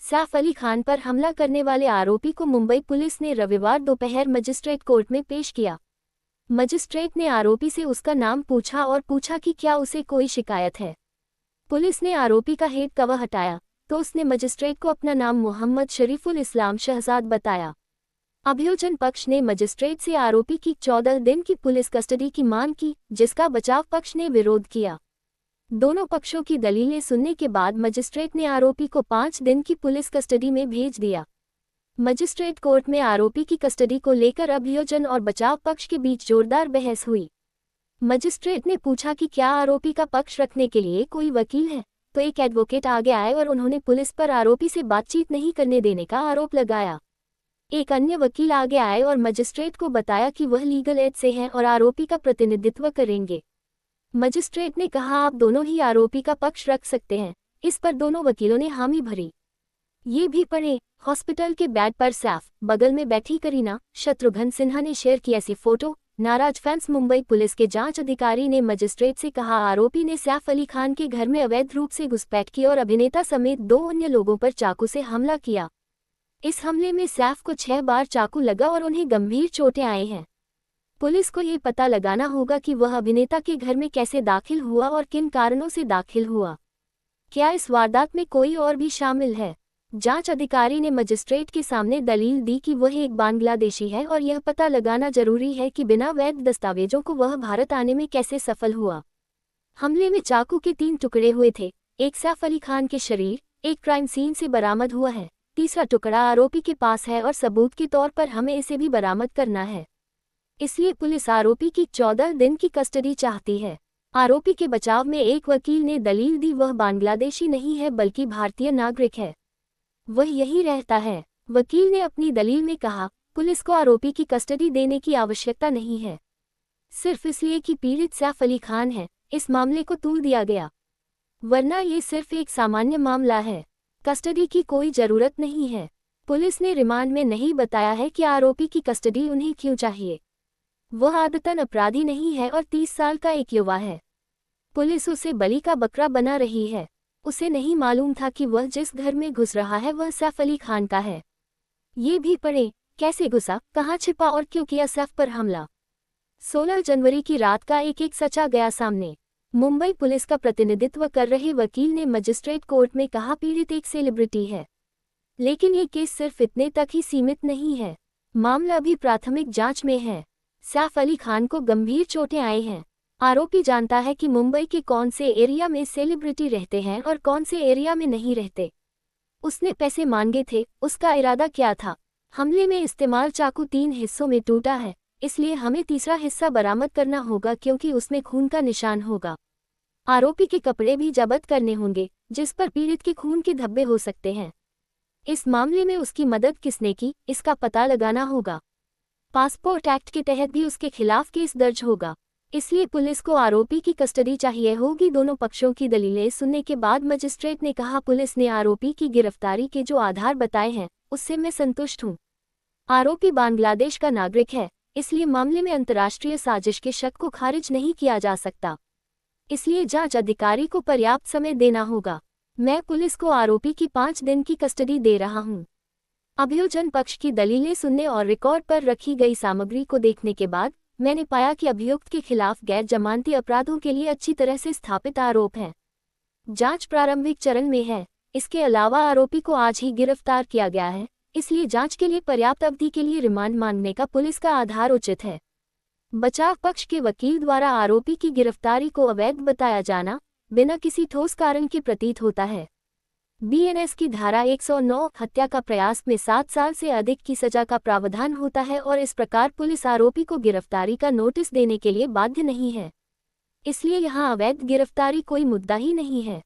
सैफ अली खान पर हमला करने वाले आरोपी को मुंबई पुलिस ने रविवार दोपहर मजिस्ट्रेट कोर्ट में पेश किया। मजिस्ट्रेट ने आरोपी से उसका नाम पूछा और पूछा कि क्या उसे कोई शिकायत है। पुलिस ने आरोपी का हेड कवर हटाया तो उसने मजिस्ट्रेट को अपना नाम मोहम्मद शरीफुल इस्लाम शहजाद बताया। अभियोजन पक्ष ने मजिस्ट्रेट से आरोपी की 14 दिन की पुलिस कस्टडी की मांग की, जिसका बचाव पक्ष ने विरोध किया। दोनों पक्षों की दलीलें सुनने के बाद मजिस्ट्रेट ने आरोपी को 5 दिन की पुलिस कस्टडी में भेज दिया। मजिस्ट्रेट कोर्ट में आरोपी की कस्टडी को लेकर अभियोजन और बचाव पक्ष के बीच जोरदार बहस हुई। मजिस्ट्रेट ने पूछा कि क्या आरोपी का पक्ष रखने के लिए कोई वकील है, तो एक एडवोकेट आगे आए और उन्होंने पुलिस पर आरोपी से बातचीत नहीं करने देने का आरोप लगाया। एक अन्य वकील आगे आए और मजिस्ट्रेट को बताया कि वह लीगल एड से हैं और आरोपी का प्रतिनिधित्व करेंगे। मजिस्ट्रेट ने कहा, आप दोनों ही आरोपी का पक्ष रख सकते हैं। इस पर दोनों वकीलों ने हामी भरी। ये भी पढ़े, हॉस्पिटल के बेड पर सैफ, बगल में बैठी करीना, शत्रुघ्न सिन्हा ने शेयर की ऐसी फोटो। नाराज फैंस। मुंबई पुलिस के जांच अधिकारी ने मजिस्ट्रेट से कहा, आरोपी ने सैफ अली खान के घर में अवैध रूप से घुसपैठ की और अभिनेता समेत 2 अन्य लोगों पर चाकू से हमला किया। इस हमले में सैफ को 6 बार चाकू लगा और उन्हें गंभीर चोटें आई हैं। पुलिस को ये पता लगाना होगा कि वह अभिनेता के घर में कैसे दाखिल हुआ और किन कारणों से दाखिल हुआ। क्या इस वारदात में कोई और भी शामिल है? जांच अधिकारी ने मजिस्ट्रेट के सामने दलील दी कि वह एक बांग्लादेशी है और यह पता लगाना जरूरी है कि बिना वैध दस्तावेजों को वह भारत आने में कैसे सफल हुआ। हमले में चाकू के 3 टुकड़े हुए थे। एक सैफ अली खान के शरीर, एक क्राइम सीन से बरामद हुआ है, तीसरा टुकड़ा आरोपी के पास है और सबूत के तौर पर हमें इसे भी बरामद करना है। इसलिए पुलिस आरोपी की 14 दिन की कस्टडी चाहती है। आरोपी के बचाव में एक वकील ने दलील दी वह बांग्लादेशी नहीं है बल्कि भारतीय नागरिक है, वह यहीं रहता है। वकील ने अपनी दलील में कहा, पुलिस को आरोपी की कस्टडी देने की आवश्यकता नहीं है, सिर्फ इसलिए कि पीड़ित सैफ अली खान है, इस मामले को तूल दिया गया, वरना ये सिर्फ एक सामान्य मामला है। कस्टडी की कोई जरूरत नहीं है। पुलिस ने रिमांड में नहीं बताया है कि आरोपी की कस्टडी उन्हें क्यों चाहिए। वह आदतन अपराधी नहीं है और 30 साल का एक युवा है। पुलिस उसे बलि का बकरा बना रही है। उसे नहीं मालूम था कि वह जिस घर में घुस रहा है वह सैफ अली खान का है। ये भी पढ़े, कैसे घुसा, कहाँ छिपा और क्यों किया सैफ पर हमला। 16 जनवरी की रात का एक सच आ गया सामने। मुंबई पुलिस का प्रतिनिधित्व कर रहे वकील ने मजिस्ट्रेट कोर्ट में कहा, पीड़ित एक सेलिब्रिटी है, लेकिन ये केस सिर्फ इतने तक ही सीमित नहीं है। मामला अभी प्राथमिक जांच में है। सैफ अली खान को गंभीर चोटें आई हैं। आरोपी जानता है कि मुंबई के कौन से एरिया में सेलिब्रिटी रहते हैं और कौन से एरिया में नहीं रहते। उसने पैसे मांगे थे, उसका इरादा क्या था। हमले में इस्तेमाल चाकू 3 हिस्सों में टूटा है, इसलिए हमें तीसरा हिस्सा बरामद करना होगा क्योंकि उसमें खून का निशान होगा। आरोपी के कपड़े भी जब्त करने होंगे जिस पर पीड़ित के खून के धब्बे हो सकते हैं। इस मामले में उसकी मदद किसने की, इसका पता लगाना होगा। पासपोर्ट एक्ट के तहत भी उसके खिलाफ केस दर्ज होगा, इसलिए पुलिस को आरोपी की कस्टडी चाहिए होगी। दोनों पक्षों की दलीलें सुनने के बाद मजिस्ट्रेट ने कहा, पुलिस ने आरोपी की गिरफ्तारी के जो आधार बताए हैं उससे मैं संतुष्ट हूँ। आरोपी बांग्लादेश का नागरिक है, इसलिए मामले में अंतर्राष्ट्रीय साजिश के शक को खारिज नहीं किया जा सकता, इसलिए जांच अधिकारी को पर्याप्त समय देना होगा। मैं पुलिस को आरोपी की 5 दिन की कस्टडी दे रहा हूं। अभियोजन पक्ष की दलीलें सुनने और रिकॉर्ड पर रखी गई सामग्री को देखने के बाद मैंने पाया कि अभियुक्त के खिलाफ गैर जमानती अपराधों के लिए अच्छी तरह से स्थापित आरोप हैं। जांच प्रारंभिक चरण में है। इसके अलावा आरोपी को आज ही गिरफ्तार किया गया है, इसलिए जांच के लिए पर्याप्त अवधि के लिए रिमांड मांगने का पुलिस का आधार उचित है। बचाव पक्ष के वकील द्वारा आरोपी की गिरफ्तारी को अवैध बताया जाना बिना किसी ठोस कारण के प्रतीत होता है। बीएनएस की धारा 109 हत्या का प्रयास में 7 साल से अधिक की सजा का प्रावधान होता है और इस प्रकार पुलिस आरोपी को गिरफ्तारी का नोटिस देने के लिए बाध्य नहीं है, इसलिए यहां अवैध गिरफ्तारी कोई मुद्दा ही नहीं है।